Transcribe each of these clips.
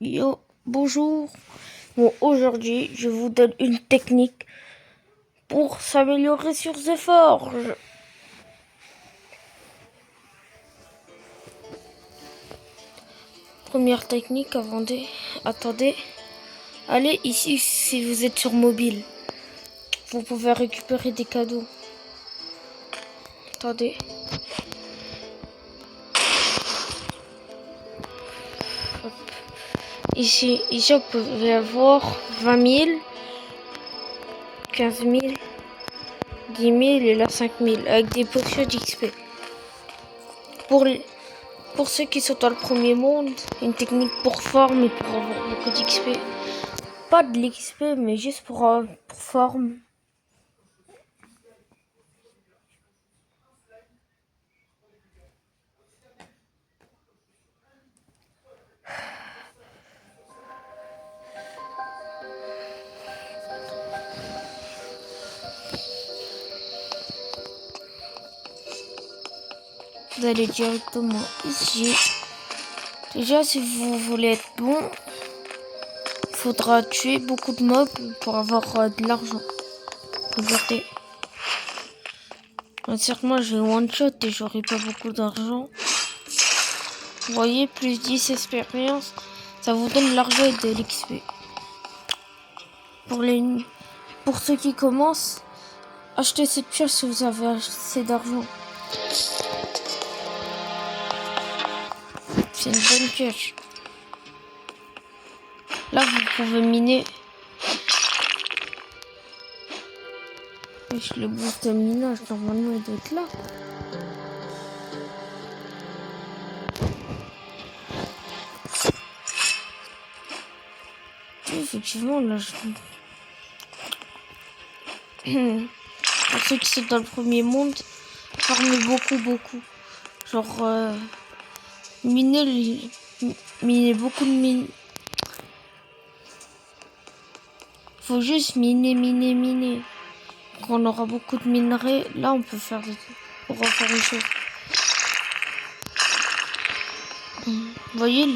Yo, bonjour. Bon, aujourd'hui, je vous donne une technique pour s'améliorer sur The Forge. Première technique, attendez. Allez ici si vous êtes sur mobile. Vous pouvez récupérer des cadeaux. Attendez. Hop. Ici, vous pouvez avoir 20 000, 15 000, 10 000 et là 5 000 avec des potions d'XP. Pour ceux qui sont dans le premier monde, une technique pour forme et pour avoir beaucoup d'XP. Pas de l'XP, mais juste pour forme. Vous allez directement ici. Déjà, si vous voulez être bon, il faudra tuer beaucoup de mobs pour avoir de l'argent. Regardez. Certes, moi j'ai one shot et j'aurai pas beaucoup d'argent. Vous voyez, plus 10 expérience, ça vous donne de l'argent et de l'XP. Pour ceux qui commencent, achetez cette pioche si vous avez assez d'argent. C'est une bonne pioche. Là, vous pouvez miner. Le boost de minage, normalement, il doit être là. Oui, effectivement, là, Pour ceux qui sont dans le premier monde, farmez beaucoup. Genre, miner beaucoup de mines. Faut juste miner. Quand on aura beaucoup de minerais, là on peut faire on va faire une chose. Vous voyez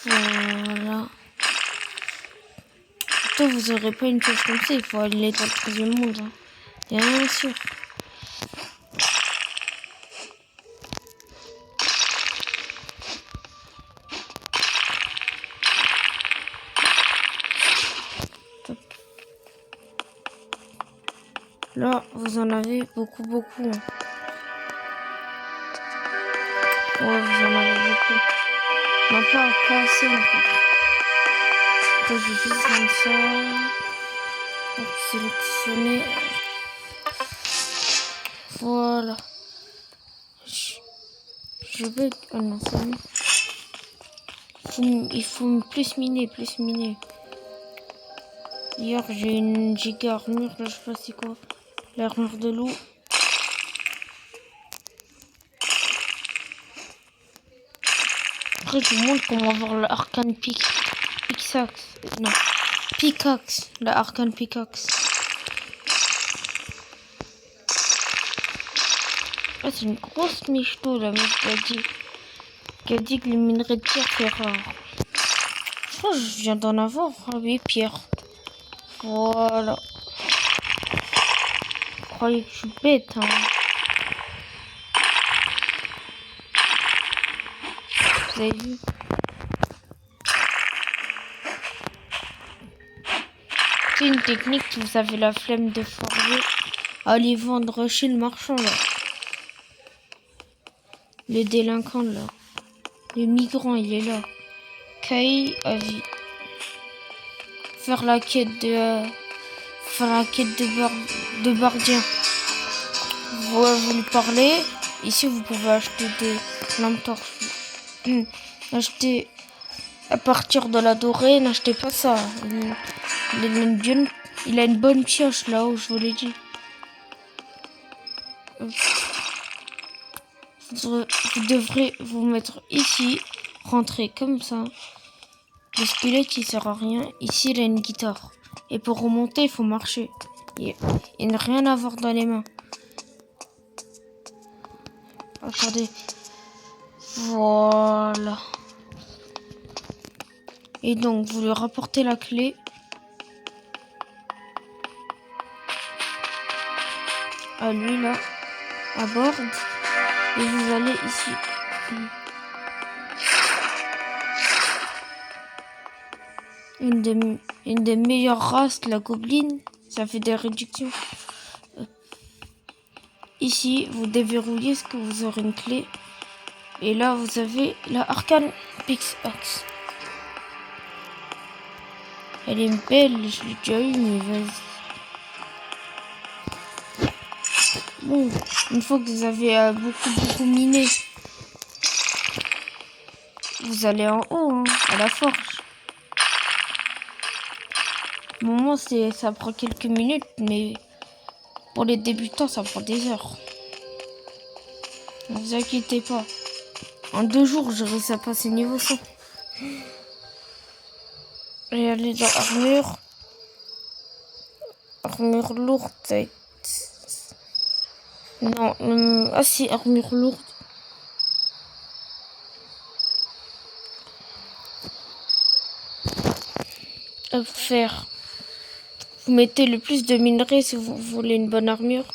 voilà. Plutôt vous aurez pas une pioche comme ça, il faut aller dans le troisième monde. Hein. Bien sûr. Là, vous en avez beaucoup. Ouais, vous en avez beaucoup. Non, pas assez encore. Là, je vais juste prendre ça. Hop, sélectionner. Voilà. Je vais... Oh non, c'est bon. Il faut plus miner. Hier, j'ai une giga armure. Là, je sais pas c'est quoi. L'armure de loup. Après, je vous montre comment avoir l'arcane pickaxe. Non, pickaxe. La arcane pickaxe. Ah, c'est une grosse michto, la meuf qui a dit que les minerais de pierre c'est rare. Je crois que je viens d'en avoir. Ah oui, pierre. Voilà. Vous croyez que je suis bête, hein? Vous avez vu? C'est une technique si vous avez la flemme de forger. Allez vendre chez le marchand, là. Le délinquant, là. Le migrant, il est là. Kai à vie. Faire la quête de bardien. Vous lui parlez. Ici, vous pouvez acheter des lampes torches. Acheter à partir de la dorée. N'achetez pas ça. Il a une bonne pioche là-haut, je vous l'ai dit. Vous devrez vous mettre ici. Rentrer comme ça. Le squelette, il sert à rien. Ici, il a une guitare. Et pour remonter, il faut marcher. Il n'a rien à voir dans les mains. Attendez. Voilà. Et donc, vous lui rapportez la clé. À lui, là. À bord. Et vous allez ici. Une des meilleures races, la gobeline. Ça fait des réductions. Ici, vous déverrouillez ce que vous aurez une clé. Et là, vous avez la Arcane Pickaxe. Elle est belle, je l'ai déjà eu, mais vas-y. Bon, une fois que vous avez beaucoup miné, vous allez en haut, hein, à la forge. Au moment, ça prend quelques minutes, mais pour les débutants, ça prend des heures. Ne vous inquiétez pas. En 2 jours, j'ai réussi à passer niveau 100. Et aller dans armure. Armure lourde, ça va être... Non, ah si, armure lourde. Faire. Vous mettez le plus de minerais si vous voulez une bonne armure.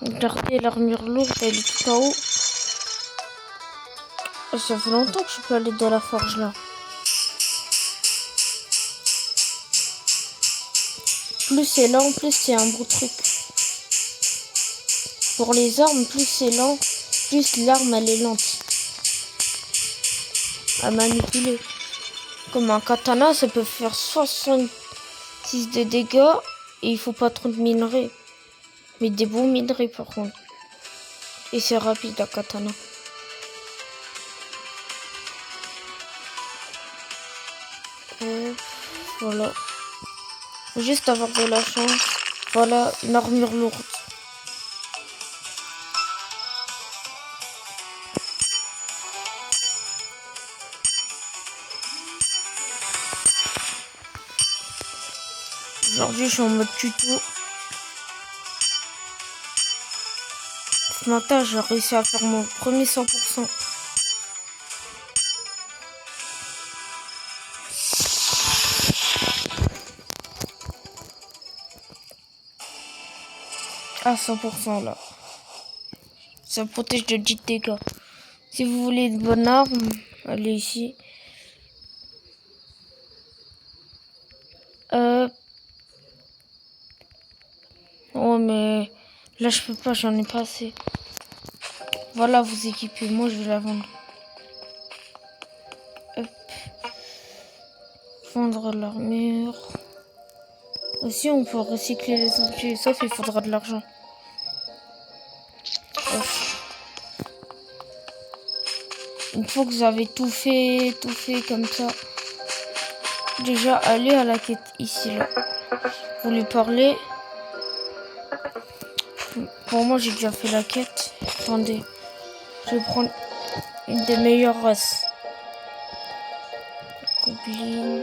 Regardez, l'armure lourde, elle est tout en haut. Ça fait longtemps que je peux aller dans la forge là. Plus c'est lent, plus c'est un beau truc. Pour les armes, plus c'est lent, plus l'arme elle est lente à manipuler. Comme un katana, ça peut faire 66 de dégâts et il faut pas trop de minerais. Mais des bons minerais par contre. Et c'est rapide un katana. Voilà. Faut juste avoir de la chance. Voilà, une armure lourde. Aujourd'hui, je suis en mode tuto. Ce matin, j'ai réussi à faire mon premier 100%. À 100% là. Ça protège de 10 dégâts. Si vous voulez une bonne arme, allez ici. Oh mais là je peux pas, j'en ai pas assez. Voilà, vous équipez, moi je vais la vendre. Hop. Vendre l'armure. Aussi on peut recycler les objets, sauf il faudra de l'argent. Une fois que vous avez tout fait comme ça, déjà allez à la quête ici là. Vous lui parlez. Pour moi j'ai déjà fait la quête. Attendez, je vais prendre une des meilleures races. Goblin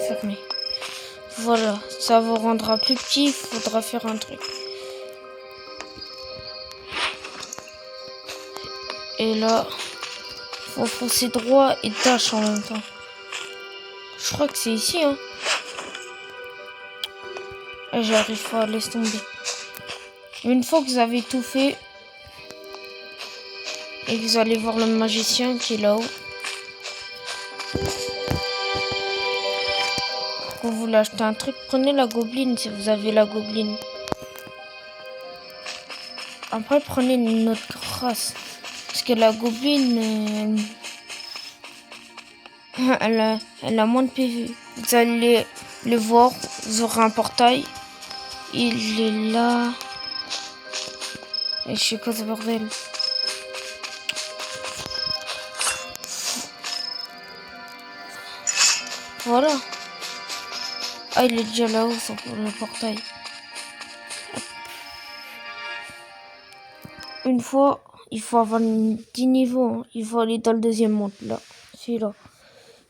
fermé. Voilà, ça vous rendra plus petit, il faudra faire un truc. Et là, faut foncer droit et dash en même temps. Je crois que c'est ici, hein. Et j'arrive pas, laisse tomber. Une fois que vous avez tout fait, et vous allez voir le magicien qui est là-haut. Quand vous voulez acheter un truc, prenez la gobeline si vous avez la gobeline. Après, prenez une autre race. Parce que la gobeline, elle a moins de PV. Vous allez le voir, vous aurez un portail. Il est là. Et je sais pas ce bordel. Voilà. Ah, il est déjà là-haut, le portail. Une fois, il faut avoir 10 niveaux. Hein. Il faut aller dans le deuxième monde, là. Celui-là.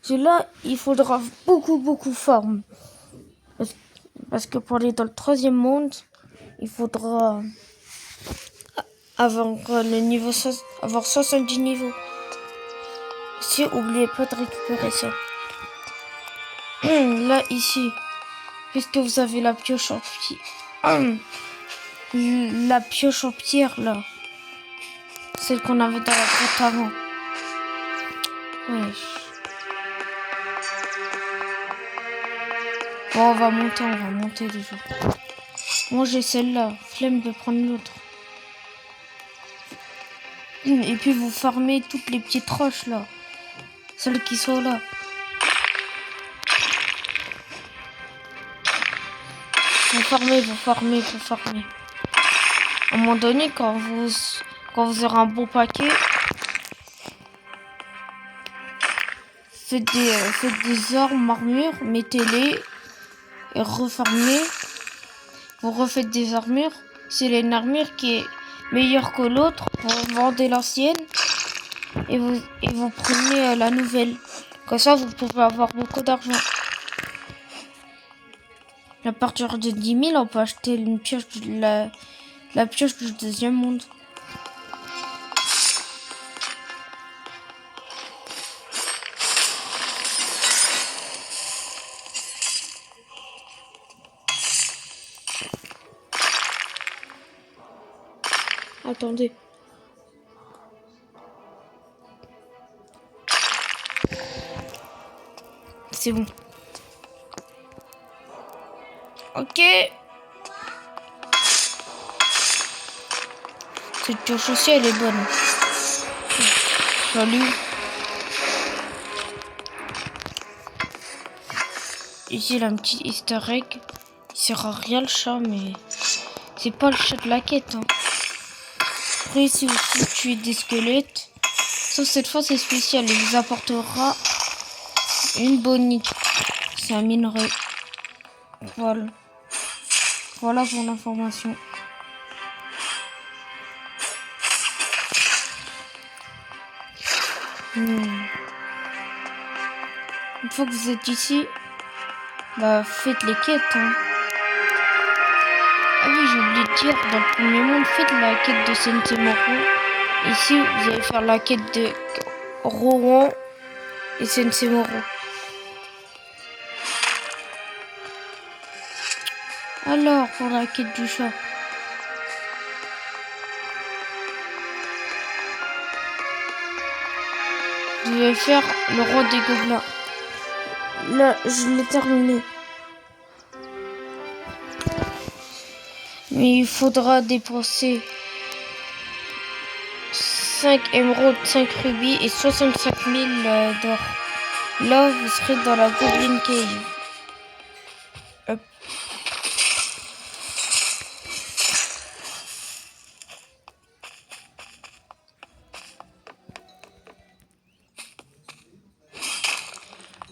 Celui-là, il faudra beaucoup farm. Parce que pour aller dans le troisième monde, il faudra avoir le niveau avoir 70 niveaux. Si, oubliez pas de récupérer ça. Là, ici, puisque vous avez la pioche en pierre, la pioche en pierre, là, celle qu'on avait dans la grotte avant. Wesh. Bon, on va monter les jours. Moi, j'ai celle-là. Flemme de prendre l'autre. Et puis, vous farmez toutes les petites roches, là. Celles qui sont là. Vous farmez. À un moment donné, quand vous aurez un bon paquet, faites des armes, armures, mettez-les et refarmez. Vous refaites des armures. S'il y a une armure qui est meilleure que l'autre, vous vendez l'ancienne et vous prenez la nouvelle. Comme ça, vous pouvez avoir beaucoup d'argent. À partir de 10 000, on peut acheter une pioche la pioche du deuxième monde. Attendez. C'est bon. Ok. Cette pioche aussi, elle est bonne. Salut. Ici, il a un petit easter egg. Il sert à rien le chat, mais c'est pas le chat de la quête. Hein. Après, si vous tuez des squelettes, sauf cette fois, c'est spécial. Il vous apportera une bonite. C'est un minerai. Voilà. Voilà pour l'information. Une fois que vous êtes ici, bah faites les quêtes. Hein. Ah oui, j'ai oublié de dire, dans le premier monde, faites la quête de Sensemoru. Ici, vous allez faire la quête de Rohan et Sensemoru. Alors, pour la quête du chat. Je vais faire le roi des gobelins. Là, je l'ai terminé. Mais il faudra dépenser 5 émeraudes, 5 rubis et 65 000 d'or. Là, vous serez dans la Goblin Cave. Hop.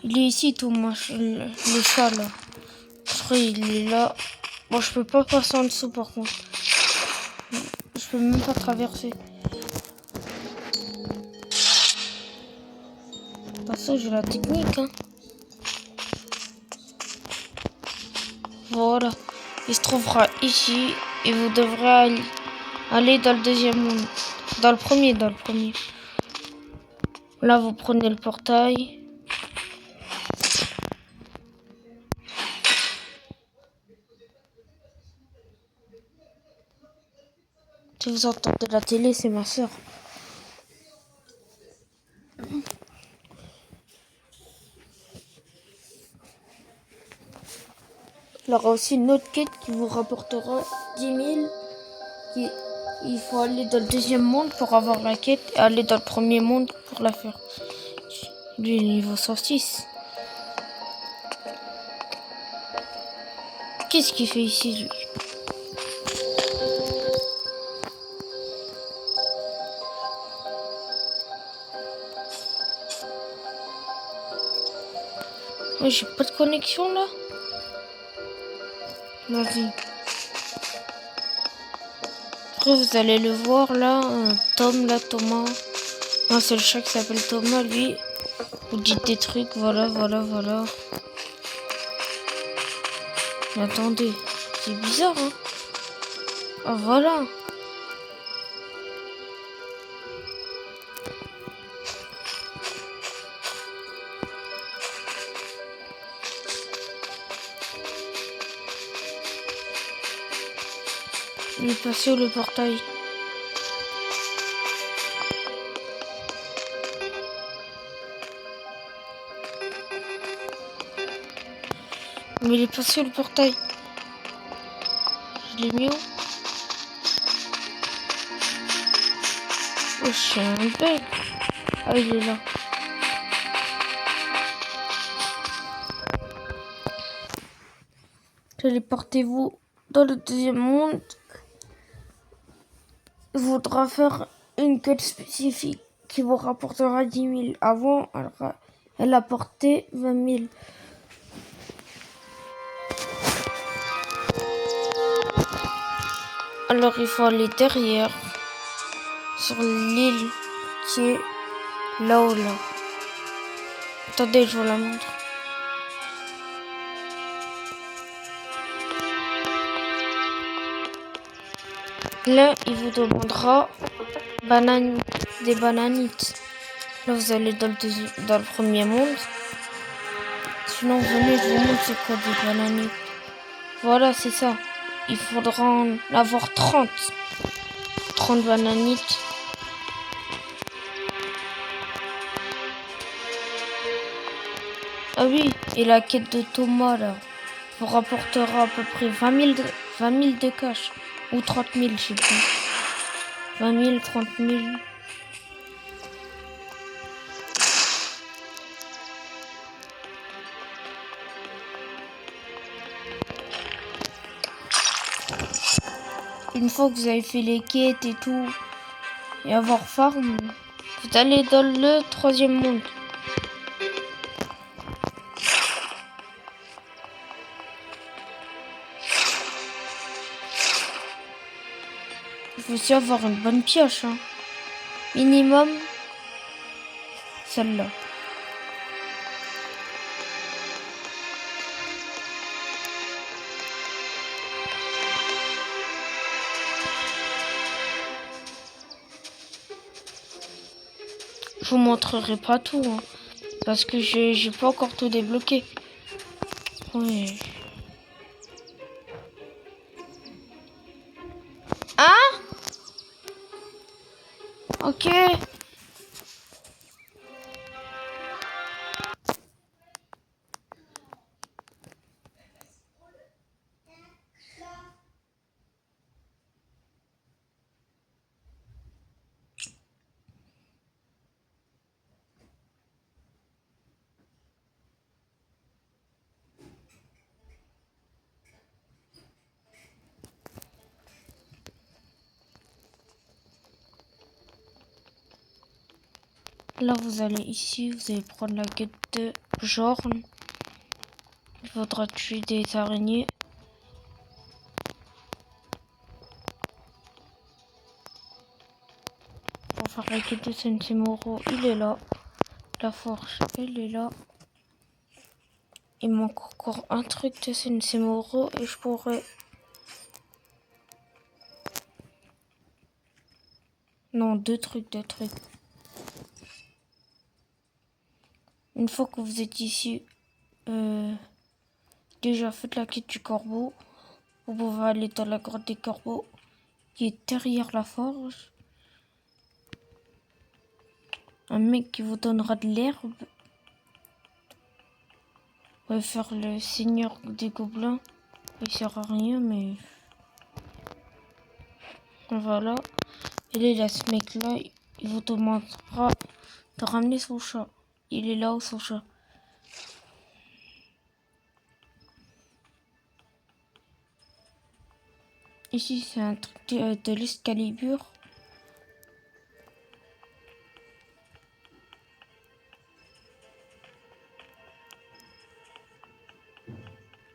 Il est ici, Thomas, le chat, là. Je crois qu'il est là. Bon, je peux pas passer en dessous, par contre. Je peux même pas traverser. Parce que j'ai la technique, hein. Voilà. Il se trouvera ici. Et vous devrez aller dans le deuxième monde. Dans le premier. Là, vous prenez le portail. Si vous entendez la télé, c'est ma soeur. Il y aura aussi une autre quête qui vous rapportera 10 000. Il faut aller dans le deuxième monde pour avoir la quête et aller dans le premier monde pour la faire. Lui, il est niveau 106. Qu'est-ce qu'il fait ici, lui? Ouais, j'ai pas de connexion là. Vas-y. Après, vous allez le voir là. Thomas. Non, c'est le chat qui s'appelle Thomas, lui. Vous dites des trucs, voilà. Mais attendez, c'est bizarre, hein. Voilà. Il est passé où le portail? Mais il est passé où le portail? Je l'ai mis où? Oh, je suis un bug. Ah, il est là. Téléportez-vous dans le deuxième monde. Il faudra faire une quête spécifique qui vous rapportera 10 000. Avant, elle apportait 20 000. Alors il faut aller derrière, sur l'île qui est là-haut là. Attendez, je vous la montre. Là, il vous demandera des bananites. Là, vous allez dans le premier monde. Sinon, venez, je vous montre c'est quoi des bananites. Voilà, c'est ça. Il faudra en avoir 30. 30 bananites. Ah oui, et la quête de Thomas, là, vous rapportera à peu près 20 000 de cash. Ou 30 000, je sais plus. 20 000, 30 000. Une fois que vous avez fait les quêtes et tout, et avoir farm, vous allez dans le troisième monde. Il faut aussi avoir une bonne pioche. Hein. Minimum, celle-là. Je vous montrerai pas tout. Hein, parce que j'ai pas encore tout débloqué. Oui. Hein? Ok. Là, vous allez ici, vous allez prendre la quête de Jorn. Il faudra tuer des araignées. Pour faire la quête de Sensimoro, il est là. La forge, elle est là. Il manque encore un truc de Sensimoro et je pourrais... Non, deux trucs. Une fois que vous êtes ici, déjà faites la quête du corbeau. Vous pouvez aller dans la grotte des corbeaux qui est derrière la forge. Un mec qui vous donnera de l'herbe. Vous pouvez faire le seigneur des gobelins. Il sert à rien, mais... Voilà. Et là, ce mec-là, il vous demandera de ramener son chat. Il est là où son chat. Ici, c'est un truc de l'Excalibur.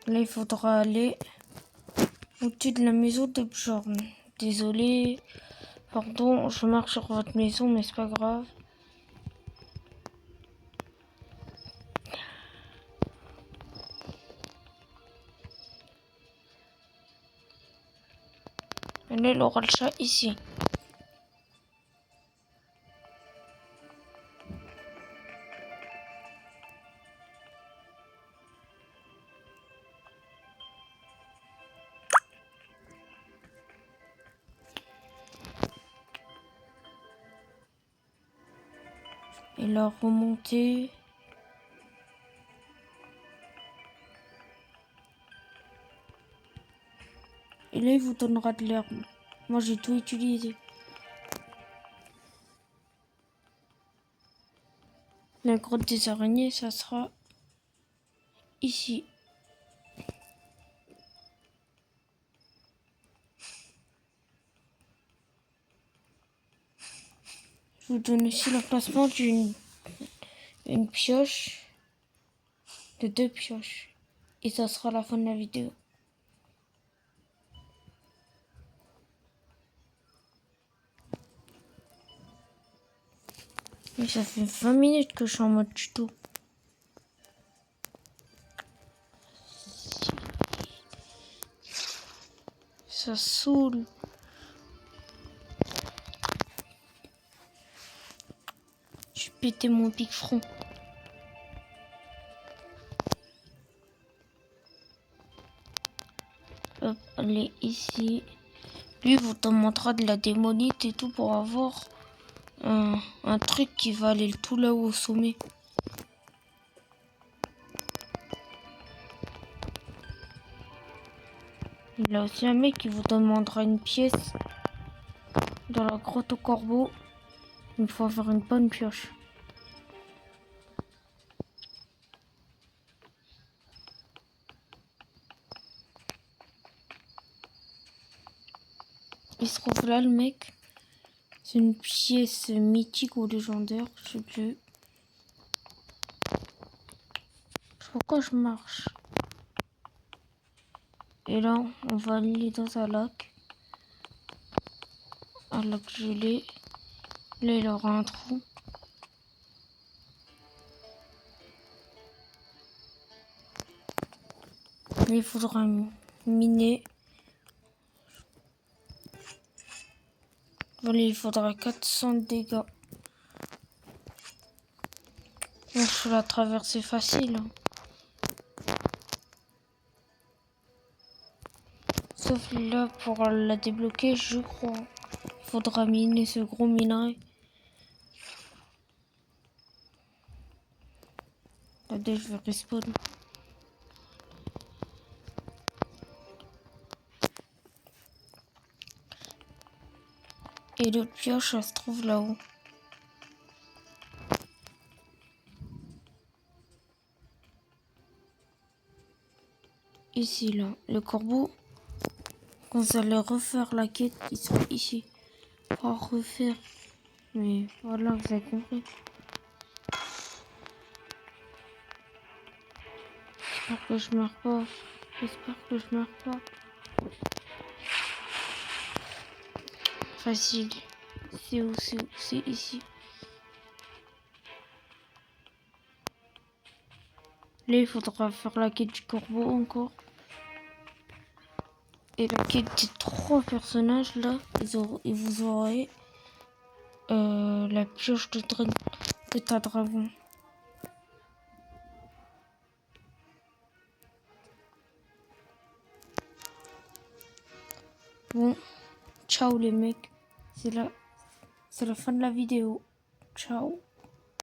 Là, il faudra aller au-dessus de la maison de Bjorn. Désolé. Pardon, je marche sur votre maison, mais c'est pas grave. Et là, il aura le chat ici. Il a remonté. Et là, il vous donnera de l'herbe. Moi, j'ai tout utilisé. La grotte des araignées, ça sera ici. Je vous donne aussi l'emplacement d'une pioche, de 2 pioches. Et ça sera la fin de la vidéo. Mais ça fait 20 minutes que je suis en mode tuto. Ça saoule. Je pété mon pic front. Hop, allez ici. Lui vous demandera de la démonite et tout pour avoir un truc qui va aller tout là-haut au sommet. Il y a aussi un mec qui vous demandera une pièce dans la grotte au corbeau. Il faut avoir une bonne pioche. Il se trouve là le mec. C'est une pièce mythique ou légendaire, je sais plus. Pourquoi je marche? Et là, on va aller dans un lac. Un lac gelé. Là, il aura un trou. Là, il faudra miner. Voilà, il faudra 400 dégâts. Bon, je fais la traversée facile. Sauf là, pour la débloquer, je crois. Il faudra miner ce gros minerai. Attendez, je vais respawn. Et l'autre pioche, ça se trouve là-haut. Ici, là. Le corbeau, quand vous allez refaire la quête, il sera ici. Pas refaire. Mais voilà, vous avez compris. J'espère que je meurs pas. J'espère que je meurs pas. Facile. C'est où? C'est ici. Là, il faudra faire la quête du corbeau encore. Et la quête des 3 personnages, là, ils vous aurez la pioche de ta dragon. Bon, ciao les mecs. C'est la fin de la vidéo. Ciao.